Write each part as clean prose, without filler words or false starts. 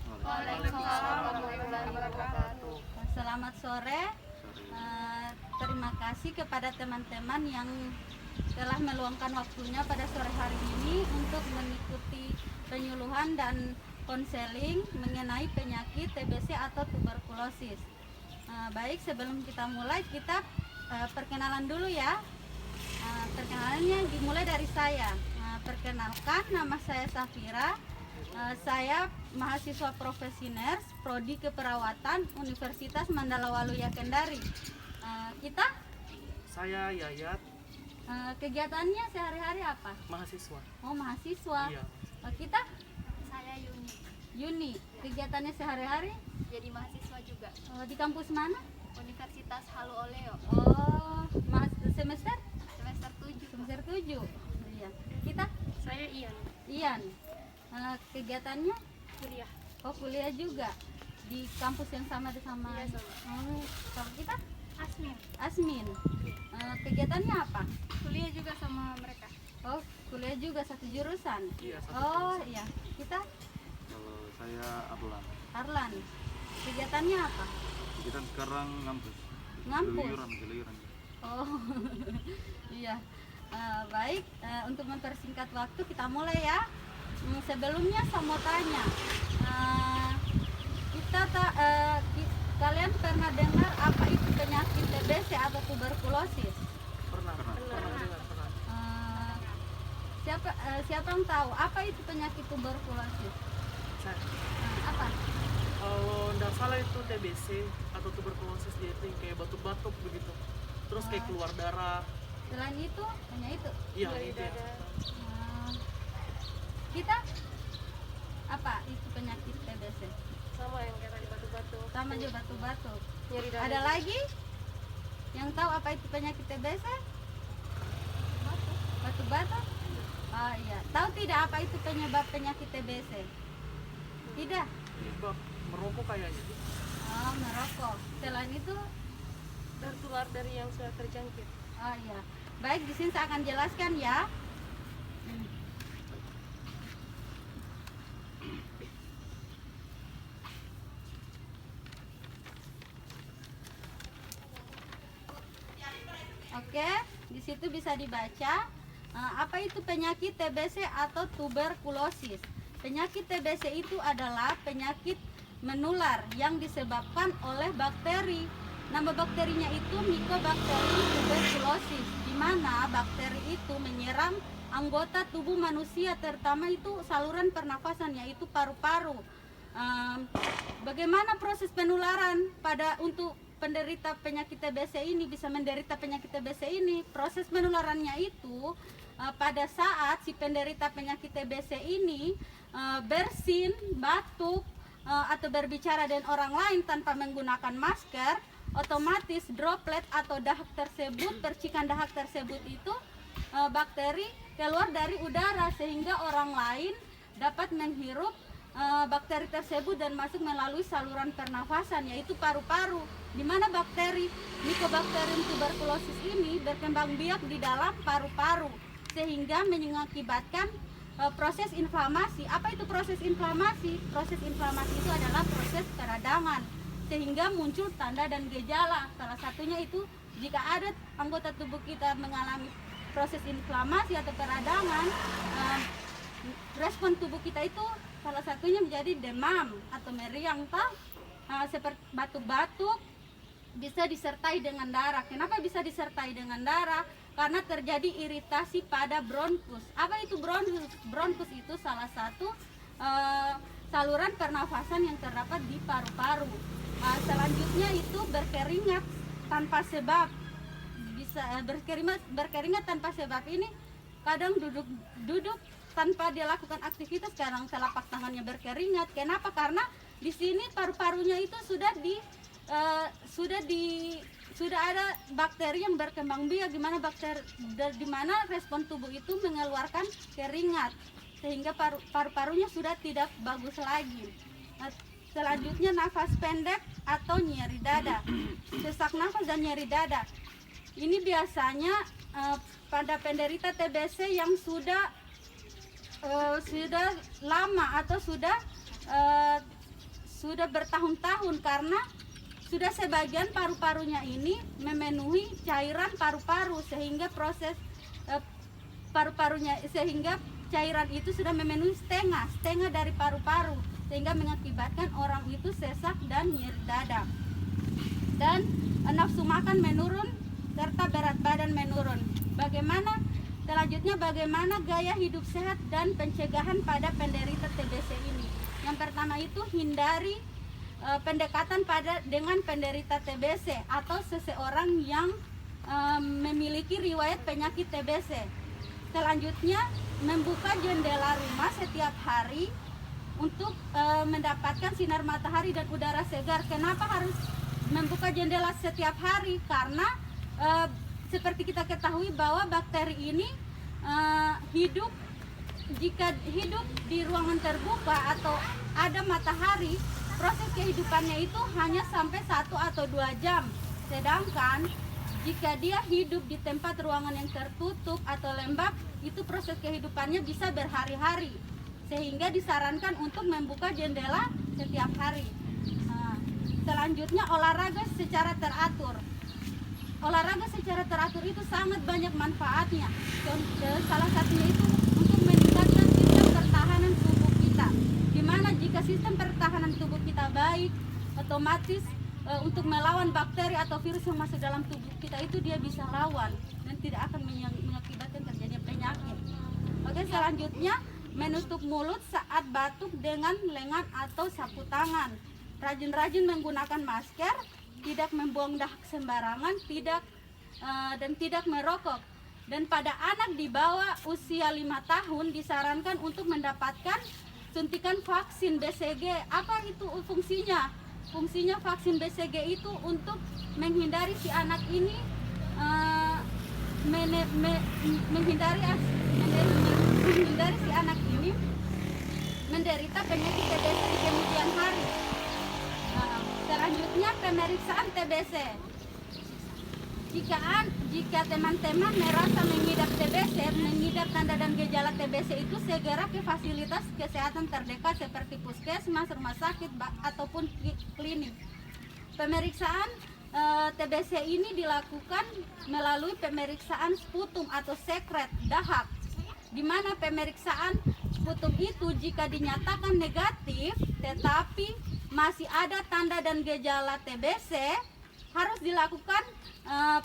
Waalaikumsalam warahmatullahi wabarakatuh. Selamat sore. Terima kasih kepada teman-teman yang telah meluangkan waktunya pada sore hari ini untuk mengikuti penyuluhan dan konseling mengenai penyakit TBC atau tuberkulosis. Baik, sebelum kita mulai, kita perkenalan dulu ya. Perkenalannya dimulai dari saya. Perkenalkan, nama saya Safira. Saya mahasiswa profesioners Prodi Keperawatan Universitas Mandala Waluya Kendari. Kita? Saya Yayat, Kegiatannya sehari-hari apa? mahasiswa. Oh, mahasiswa. Iya. Kita? Saya Yuni, Yuni. Kegiatannya sehari-hari jadi mahasiswa juga di kampus mana? Universitas Halu Oleo, Oh, semester? semester 7. Semester 7. Iya. Kita? Saya Ian, Ian. Kegiatannya? kuliah. Oh, kuliah juga di kampus yang sama sama. Iya, sama. Oh, kalau kita? Asmin, Asmin. Kegiatannya apa? kuliah juga sama mereka. Oh, kuliah juga satu jurusan. Iya, satu Oh, jurusan. iya. Kita? Kalau saya Arlan, Arlan. Kegiatannya apa? kita sekarang ngampus. Ngampus. Giliran. Oh, iya. Baik, untuk mempersingkat waktu kita mulai ya. Sebelumnya saya mau tanya, kalian pernah dengar apa itu penyakit TBC atau tuberkulosis? Pernah dengar, pernah. Siapa yang tahu apa itu penyakit tuberkulosis? Saya, Apa? kalau nggak salah itu TBC atau tuberkulosis, dia itu yang kayak batuk-batuk begitu. Terus kayak keluar darah. Selain itu, hanya itu. Iya, itu ya. Kita apa itu penyakit TBC? Sama yang kayak tadi batu-batu. Sama juga batuk-batuk. Nyeri Ada lagi yang tahu apa itu penyakit TBC? Batuk-batuk? Oh iya. Tahu tidak apa itu penyebab penyakit TBC? Tidak. Bak, merokok kayaknya. Oh, merokok. Selain itu, tertular dari yang sudah terjangkit. oh iya. Baik, di sini saya akan jelaskan ya. Oke, di situ bisa dibaca apa itu penyakit TBC atau tuberkulosis. Penyakit TBC itu adalah penyakit menular yang disebabkan oleh bakteri. Nama bakterinya itu Mycobacterium tuberculosis, di mana bakteri itu menyerang anggota tubuh manusia, terutama itu saluran pernafasan, yaitu paru-paru. Bagaimana proses penularan untuk penderita penyakit TBC ini bisa menderita penyakit TBC ini? Proses penularannya itu pada saat si penderita penyakit TBC ini bersin, batuk, atau berbicara dengan orang lain tanpa menggunakan masker, otomatis droplet atau dahak tersebut, percikan dahak tersebut itu bakteri keluar dari udara sehingga orang lain dapat menghirup bakteri tersebut dan masuk melalui saluran pernafasan, yaitu paru-paru, di mana bakteri Mycobacterium tuberculosis ini berkembang biak di dalam paru-paru sehingga mengakibatkan proses inflamasi. Apa itu proses inflamasi? Proses inflamasi itu adalah proses peradangan sehingga muncul tanda dan gejala. Salah satunya itu jika ada anggota tubuh kita mengalami proses inflamasi atau peradangan, respon tubuh kita itu salah satunya menjadi demam atau meriang, seperti batuk-batuk, bisa disertai dengan darah. Kenapa bisa disertai dengan darah? Karena terjadi iritasi pada bronkus. Apa itu bronkus? Bronkus itu salah satu saluran pernafasan yang terdapat di paru-paru. Selanjutnya itu berkeringat tanpa sebab. Bisa berkeringat tanpa sebab ini kadang duduk tanpa dia lakukan aktivitas, sekarang telapak tangannya berkeringat. Kenapa? Karena di sini paru-parunya itu sudah ada bakteri yang berkembang biak, di mana respon tubuh itu mengeluarkan keringat sehingga paru-parunya sudah tidak bagus lagi. Selanjutnya nafas pendek atau nyeri dada, sesak nafas dan nyeri dada. Ini biasanya pada penderita TBC yang sudah lama atau sudah sudah bertahun-tahun karena sudah sebagian paru-parunya ini memenuhi cairan paru-paru sehingga proses paru-parunya sehingga cairan itu sudah memenuhi setengah dari paru-paru sehingga mengakibatkan orang itu sesak dan nyeri dada dan nafsu makan menurun serta berat badan menurun. Selanjutnya bagaimana gaya hidup sehat dan pencegahan pada penderita TBC ini? Yang pertama itu hindari pendekatan dengan penderita TBC atau seseorang yang memiliki riwayat penyakit TBC. Selanjutnya membuka jendela rumah setiap hari untuk mendapatkan sinar matahari dan udara segar. Kenapa harus membuka jendela setiap hari? Karena seperti kita ketahui bahwa bakteri ini jika hidup di ruangan terbuka atau ada matahari, proses kehidupannya itu hanya sampai 1 atau 2 jam. Sedangkan jika dia hidup di tempat ruangan yang tertutup atau lembab, itu proses kehidupannya bisa berhari-hari. Sehingga disarankan untuk membuka jendela setiap hari. Selanjutnya olahraga secara teratur. Olahraga secara teratur itu sangat banyak manfaatnya. Salah satunya itu untuk meningkatkan sistem pertahanan tubuh kita. Dimana jika sistem pertahanan tubuh kita baik, otomatis untuk melawan bakteri atau virus yang masuk dalam tubuh kita itu dia bisa lawan dan tidak akan mengakibatkan terjadinya penyakit. Oke, selanjutnya menutup mulut saat batuk dengan lengan atau sapu tangan. Rajin-rajin menggunakan masker, tidak membuang dahak sembarangan, dan tidak merokok. Dan pada anak di bawah usia 5 tahun disarankan untuk mendapatkan suntikan vaksin BCG. Apa itu fungsinya? Fungsinya vaksin BCG itu untuk menghindari si anak ini menghindari si anak ini menderita penyakit TBC di kemudian hari. Selanjutnya pemeriksaan TBC. Jika teman-teman merasa mengidap TBC, mengidap tanda dan gejala TBC itu segera ke fasilitas kesehatan terdekat seperti puskesmas, rumah sakit ataupun klinik. Pemeriksaan TBC ini dilakukan melalui pemeriksaan sputum atau sekret dahak. Di mana pemeriksaan sputum itu jika dinyatakan negatif tetapi masih ada tanda dan gejala TBC, harus dilakukan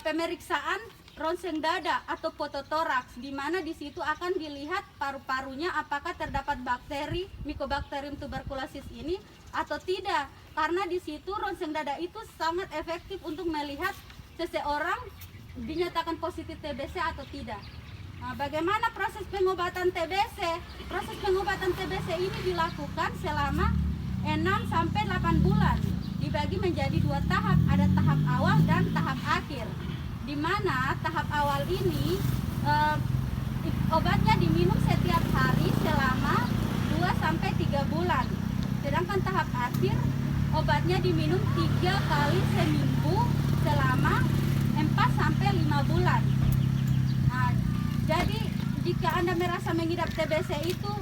pemeriksaan ronseng dada atau fototoraks, di mana di situ akan dilihat paru-parunya apakah terdapat bakteri Mycobacterium tuberculosis ini atau tidak. Karena di situ ronseng dada itu sangat efektif untuk melihat seseorang dinyatakan positif TBC atau tidak. Nah, bagaimana proses pengobatan TBC? Proses pengobatan TBC ini dilakukan selama 6-8 bulan, dibagi menjadi 2 tahap, ada tahap awal dan tahap akhir. Di mana tahap awal ini obatnya diminum setiap hari selama 2-3 bulan. Sedangkan tahap akhir obatnya diminum 3 kali seminggu selama 4-5 bulan. Nah, jadi jika Anda merasa mengidap TBC itu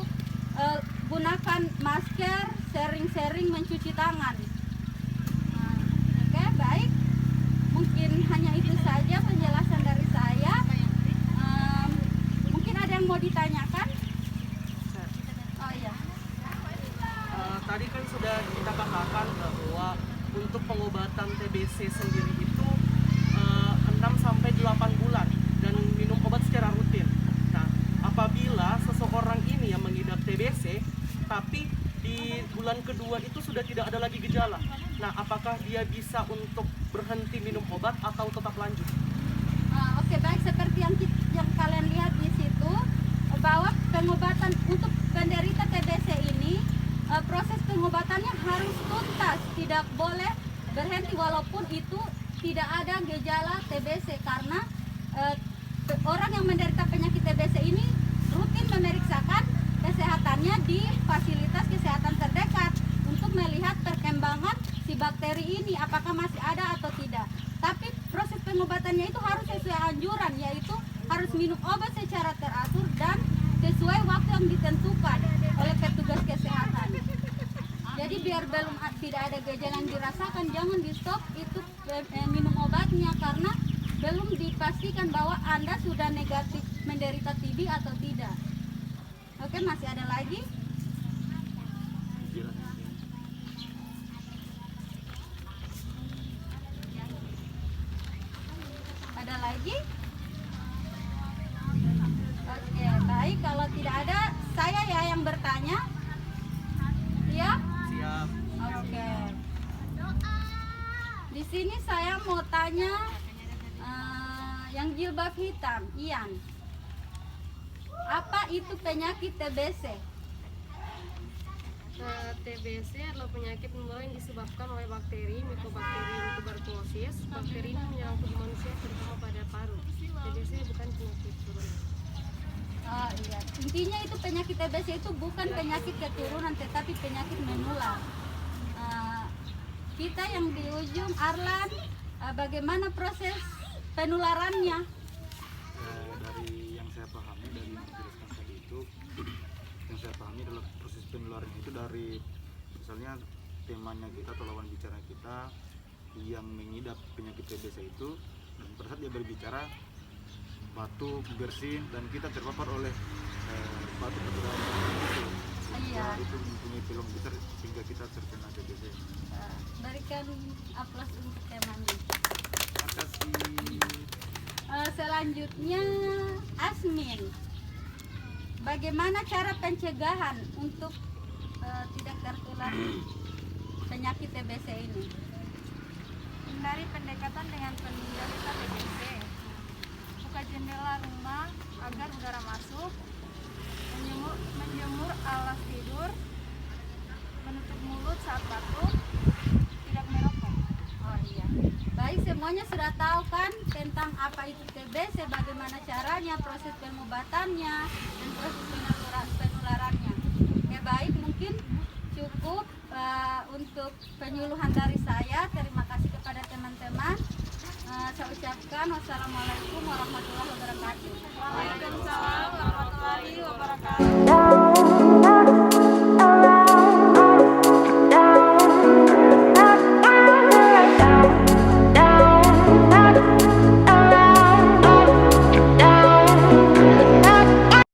gunakan masker, sering-sering mencuci tangan. Oke, baik. Mungkin hanya itu saja penjelasan dari saya. Mungkin ada yang mau ditanyakan? Oh iya. Tadi kan sudah kita katakan bahwa untuk pengobatan TBC sendiri itu 6-8 bulan dan minum obat secara rutin. Nah, apabila seseorang ini yang mengidap TBC tapi di bulan kedua itu sudah tidak ada lagi gejala, nah apakah dia bisa untuk berhenti minum obat atau tetap lanjut? Oke, baik, seperti yang kalian lihat di situ bahwa pengobatan untuk penderita TBC ini proses pengobatannya harus tuntas, tidak boleh berhenti walaupun itu tidak ada gejala TBC, karena orang yang menderita penyakit TBC ini rutin memeriksakan kesehatannya di fasilitas kesehatan terdekat untuk melihat perkembangan si bakteri ini apakah masih ada atau tidak. Tapi proses pengobatannya itu harus sesuai anjuran, yaitu harus minum obat secara teratur dan sesuai waktu yang ditentukan oleh petugas kesehatan. Jadi biar tidak ada gejala yang dirasakan, jangan di stop itu minum obatnya karena belum dipastikan bahwa Anda sudah negatif menderita TB atau tidak. Oke, masih ada lagi? Ada lagi? Oke, baik. Kalau tidak ada, saya ya yang bertanya. Ya? Siap. Oke. Di sini saya mau tanya yang jilbab hitam, Ian. Apa itu penyakit TBC? TBC adalah penyakit menular yang disebabkan oleh bakteri Mycobacterium tuberculosis. Bakteri ini menyerang tubuh manusia terutama pada paru. TBC bukan penyakit turunan. Oh iya, intinya itu penyakit TBC itu bukan penyakit keturunan tetapi penyakit menular. Kita yang di ujung, Arlan, bagaimana proses penularannya? Dari yang saya pahami, dari yang dijelaskan tadi itu, yang saya pahami adalah proses penularan itu dari misalnya temannya kita atau lawan bicara kita yang mengidap penyakit TBC itu, dan pada saat dia berbicara batuk, bersin, dan kita terpapar oleh batuk atau itu. Iya. Itu mempunyai peluang besar sehingga kita terkena TBC. Berikan aplaus untuk teman. Terima kasih. Selanjutnya Asmin, bagaimana cara pencegahan untuk tidak tertular penyakit TBC ini? Hindari pendekatan dengan penderita TBC. Buka jendela rumah agar udara masuk. Menjemur alas tidur. Menutup mulut saat batuk. Tidak merokok. Oh iya. Baik, semuanya sudah tahu kan tentang apa itu TBC, bagaimana caranya, proses pengobatannya, dan proses penularannya. Ya baik, mungkin cukup untuk penyuluhan dari saya. Terima kasih kepada teman-teman. Saya ucapkan wassalamualaikum warahmatullahi wabarakatuh. Waalaikumsalam warahmatullahi wabarakatuh.